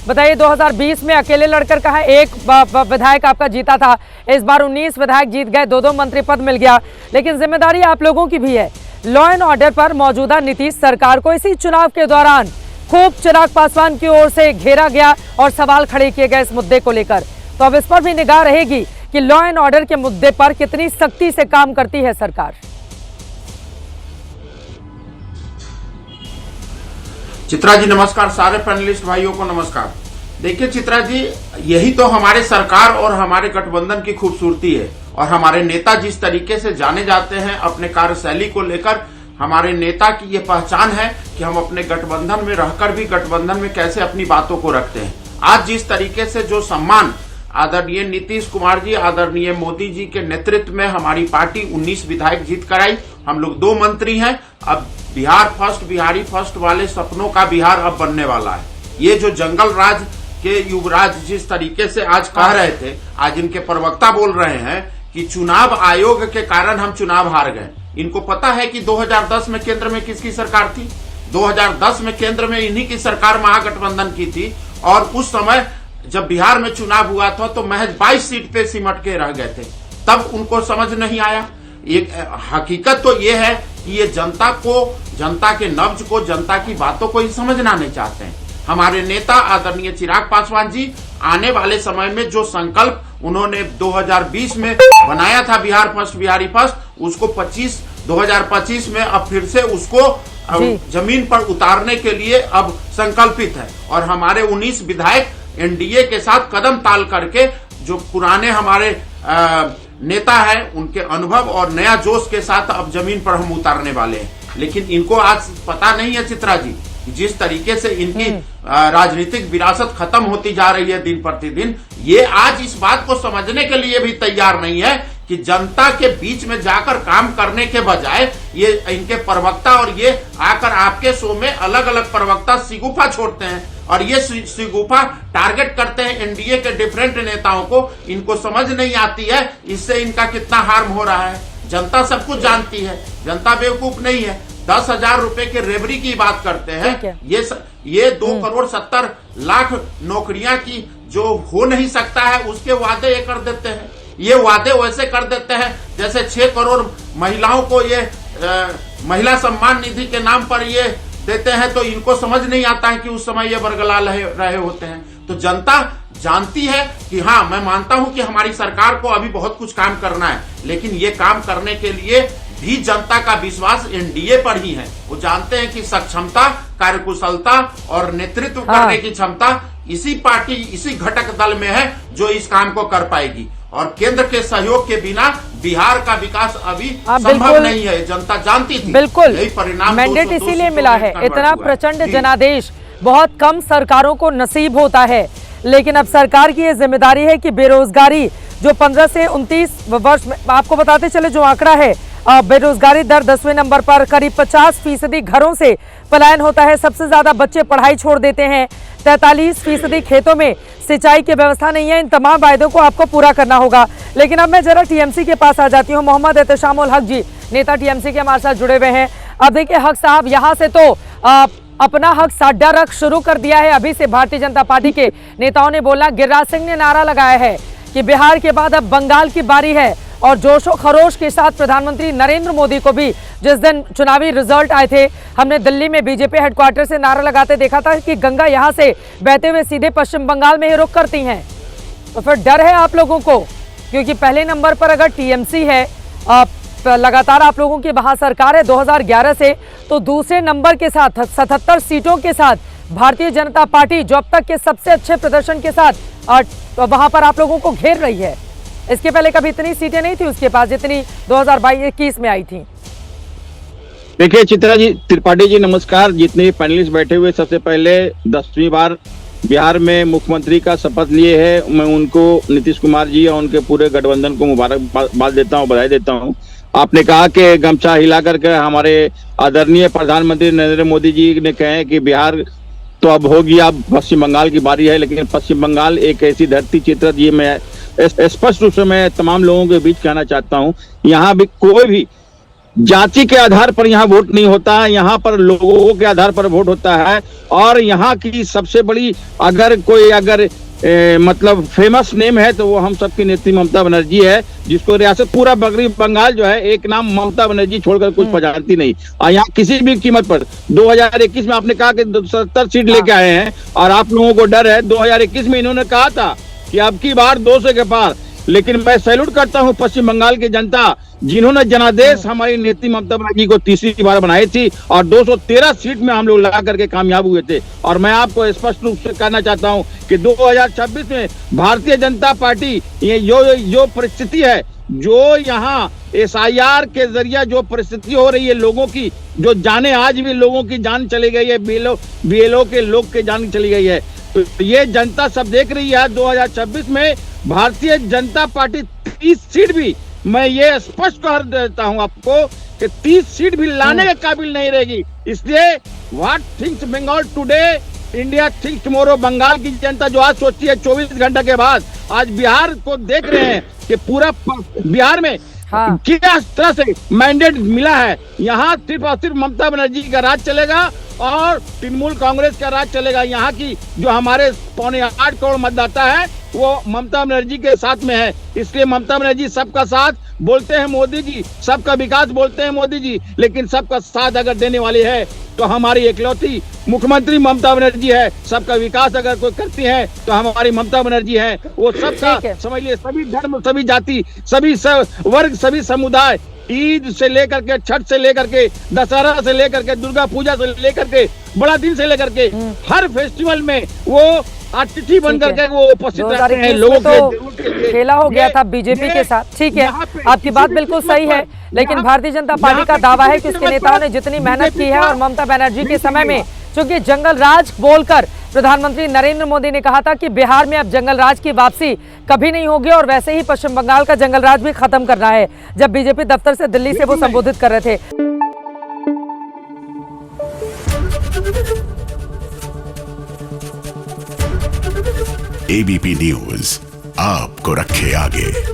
बताइए 2020 में अकेले लड़कर कहा एक विधायक आपका जीता था, इस बार 19 विधायक जीत गए, 2-2 मंत्री पद मिल गया, लेकिन जिम्मेदारी आप लोगों की भी है। लॉ एंड ऑर्डर पर मौजूदा नीतीश सरकार को इसी चुनाव के दौरान खूब चिराग पासवान की ओर से घेरा गया और सवाल खड़े किए गए इस मुद्दे को लेकर। तो अब इस पर भी निगाह रहेगी कि लॉ एंड ऑर्डर के मुद्दे पर कितनी सख्ती से काम करती है सरकार। चित्रा जी नमस्कार, सारे पैनलिस्ट भाइयों को नमस्कार। देखिए चित्रा जी, यही तो हमारे सरकार और हमारे गठबंधन की खूबसूरती है और हमारे नेता जिस तरीके से जाने जाते हैं अपने कार्यशैली को लेकर, हमारे नेता की ये पहचान है कि हम अपने गठबंधन में रहकर भी गठबंधन में कैसे अपनी बातों को रखते हैं। आज जिस तरीके से जो सम्मान आदरणीय नीतीश कुमार जी, आदरणीय मोदी जी के नेतृत्व में हमारी पार्टी 19 विधायक जीत कर आई, हम लोग 2 मंत्री हैं। अब बिहार फर्स्ट, बिहारी फर्स्ट वाले सपनों का बिहार अब बनने वाला है। ये जो जंगल राज के युवराज जिस तरीके से आज कह रहे थे, आज इनके प्रवक्ता बोल रहे हैं कि चुनाव आयोग के कारण हम चुनाव हार गए। इनको पता है कि 2010 में केंद्र में किसकी सरकार थी? 2010 में केंद्र में इन्हीं की सरकार महागठबंधन की थी और उस समय जब बिहार में चुनाव हुआ था तो महज 22 सीट पे सिमट के रह गए थे। तब उनको समझ नहीं आया। एक हकीकत तो ये है कि ये जनता को, जनता के नब्ज को, जनता की बातों को ही समझना नहीं चाहते हैं। हमारे नेता आदरणीय चिराग पासवान जी आने वाले समय में जो संकल्प उन्होंने 2020 में बनाया था बिहार फर्स्ट बिहारी फर्स्ट, उसको 2025 में अब फिर से उसको जमीन पर उतारने के लिए अब संकल्पित है। और हमारे 19 विधायक एनडीए के साथ कदम ताल करके जो पुराने हमारे नेता हैं उनके अनुभव और नया जोश के साथ अब जमीन पर हम उतारने वाले हैं। लेकिन इनको आज पता नहीं है चित्रा जी, जिस तरीके से इनकी राजनीतिक विरासत खत्म होती जा रही है दिन प्रतिदिन, ये आज इस बात को समझने के लिए भी तैयार नहीं है कि जनता के बीच में जाकर काम करने के बजाय ये इनके प्रवक्ता और ये आकर आपके शो में अलग अलग प्रवक्ता सिगुफा छोड़ते हैं और ये सिगुफा टारगेट करते हैं एनडीए के डिफरेंट नेताओं को। इनको समझ नहीं आती है इससे इनका कितना हार्म हो रहा है। जनता सब कुछ जानती है, जनता बेवकूफ नहीं है। 10,000 रुपए के रेवरी की बात करते हैं, ये 2 करोड़ 70 लाख नौकरियां की जो हो नहीं सकता है उसके वादे ये कर देते हैं। ये वादे वैसे कर देते हैं जैसे 6 करोड़ महिलाओं को ये महिला सम्मान निधि के नाम पर ये देते हैं। तो इनको समझ नहीं आता है कि उस समय ये बरगला रहे होते हैं। तो जनता जानती है कि हाँ, मैं मानता हूं कि हमारी सरकार को अभी बहुत कुछ काम करना है, लेकिन ये काम करने के लिए भी जनता का विश्वास एनडीए पर ही है। वो जानते हैं कि सक्षमता, कार्यकुशलता और नेतृत्व करने की क्षमता इसी पार्टी, इसी घटक दल में है जो इस काम को कर पाएगी। और केंद्र के सहयोग के बिना बिहार का विकास अभी संभव नहीं है, जनता जानती थी। बिल्कुल, यही परिणाम मैंडेट इसीलिए मिला है। इतना प्रचंड जनादेश बहुत कम सरकारों को नसीब होता है, लेकिन अब सरकार की ये जिम्मेदारी है कि बेरोजगारी जो 15 से 29 वर्ष में, आपको बताते चले जो आंकड़ा है, बेरोजगारी दर 10वें नंबर पर, करीब 50% घरों से पलायन होता है, सबसे ज्यादा बच्चे पढ़ाई छोड़ देते हैं, 43% खेतों में सिंचाई की व्यवस्था नहीं है। इन तमाम वायदों को आपको पूरा करना होगा। लेकिन अब मैं जरा टीएमसी के पास आ जाती हूँ। मोहम्मद एहतशामुल हक जी, नेता टीएमसी के हमारे साथ जुड़े हुए हैं। अब देखिए हक साहब, यहाँ से तो अपना हक साडा रख शुरू कर दिया है। अभी से भारतीय जनता पार्टी के नेताओं ने बोला, गिरिराज सिंह ने नारा लगाया है कि बिहार के बाद अब बंगाल की बारी है। और जोशो खरोश के साथ प्रधानमंत्री नरेंद्र मोदी को भी जिस दिन चुनावी रिजल्ट आए थे, हमने दिल्ली में बीजेपी हेडक्वार्टर से नारा लगाते देखा था कि गंगा यहां से बहते हुए सीधे पश्चिम बंगाल में ही रुख करती हैं। तो फिर डर है आप लोगों को, क्योंकि पहले नंबर पर अगर टीएमसी है, लगातार आप लोगों की वहां सरकार है 2011 से, तो दूसरे नंबर के साथ 77 सीटों के साथ भारतीय जनता पार्टी जो अब तक के सबसे अच्छे प्रदर्शन के साथ वहां पर आप लोगों को घेर रही है। इसके पहले कभी इतनी सीटें नहीं थी उसके पास जितनी 2022-21 में आई थी। देखिए चित्रा जी, त्रिपाठी जी नमस्कार। जितने पैनलिस्ट बैठे हुए, सबसे पहले 10वीं बार बिहार में मुख्यमंत्री का शपथ लिए हैं, मैं उनको, नीतीश कुमार जी और उनके पूरे गठबंधन को मुबारकबाद देता हूं, बधाई देता हूं। आपने कहा कि गमछा हिला करके हमारे आदरणीय प्रधानमंत्री नरेंद्र मोदी जी ने कहे कि बिहार तो अब होगी, अब पश्चिम बंगाल की बारी है। लेकिन पश्चिम बंगाल एक ऐसी धरती चित्र, ये मैं स्पष्ट रूप से मैं तमाम लोगों के बीच कहना चाहता हूं, यहाँ भी कोई भी जाति के आधार पर यहाँ वोट नहीं होता है, यहाँ पर लोगों के आधार पर वोट होता है। और यहाँ की सबसे बड़ी अगर कोई मतलब फेमस नेम है तो वो हम सबकी नेत्री ममता बनर्जी है, जिसको रियासत पूरा बंगाल जो है एक नाम ममता बनर्जी छोड़कर कुछ पहचानती नहीं। और यहाँ किसी भी कीमत पर 2021 में आपने कहा कि 70 सीट लेके आए हैं और आप लोगों को डर है। 2021 में इन्होंने कहा था कि अब की बार 200 के पार, लेकिन मैं सैल्यूट करता हूं पश्चिम बंगाल की जनता जिन्होंने जनादेश हमारी नेत्री ममता बनर्जी को तीसरी बार बनाई थी और 213 सीट में हम लोग लगा करके कामयाब हुए थे। और मैं आपको स्पष्ट रूप से कहना चाहता हूं कि 2026 में भारतीय जनता पार्टी ये जो परिस्थिति है, जो यहाँ SIR के जरिए जो परिस्थिति हो रही है लोगों की, जो जाने आज भी लोगों की जान चली गई है, BLO के लोग के जान चली गई है, तो ये जनता सब देख रही है। 2026 में भारतीय जनता पार्टी 30 सीट भी, मैं ये स्पष्ट कर देता हूं आपको कि 30 सीट भी लाने के काबिल नहीं रहेगी। इसलिए what thinks Bengal today, India thinks tomorrow. Bengal की जनता जो आज सोचती है 24 घंटे के बाद, आज बिहार को देख रहे हैं कि पूरा बिहार में किस तरह से मैंडेट मिला है। यहाँ सिर्फ और सिर्फ ममता बनर्जी का राज चलेगा और तृणमूल कांग्रेस का राज चलेगा। यहाँ की जो हमारे 8.25 करोड़ मतदाता है वो ममता बनर्जी के साथ में है। इसलिए ममता बनर्जी सबका साथ बोलते हैं मोदी जी, सबका विकास बोलते हैं मोदी जी, लेकिन सबका साथ अगर देने वाली है तो हमारी इकलौती मुख्यमंत्री ममता बनर्जी है। सबका विकास अगर कोई करती है तो हमारी ममता बनर्जी है। वो सबका समझिए, सभी धर्म, सभी जाति, सभी वर्ग, सभी समुदाय, ईद से लेकर के, छठ से लेकर के, दशहरा से लेकर के, दुर्गा पूजा से लेकर के, बड़ा दिन से लेकर के हर फेस्टिवल में वो अतिथि बन करके वो उपस्थित रहते हैं। लोगों के खेला हो गया था बीजेपी के साथ। ठीक है, आपकी बात बिल्कुल सही है, लेकिन भारतीय जनता पार्टी का दावा है कि उसके नेताओं ने जितनी मेहनत की है और ममता बनर्जी के समय में चूंकि जंगल राज बोलकर प्रधानमंत्री नरेंद्र मोदी ने कहा था कि बिहार में अब जंगल राज की वापसी कभी नहीं होगी, और वैसे ही पश्चिम बंगाल का जंगल राज भी खत्म करना है। जब बीजेपी दफ्तर से दिल्ली से वो संबोधित कर रहे थे। ABP न्यूज आपको रखे आगे।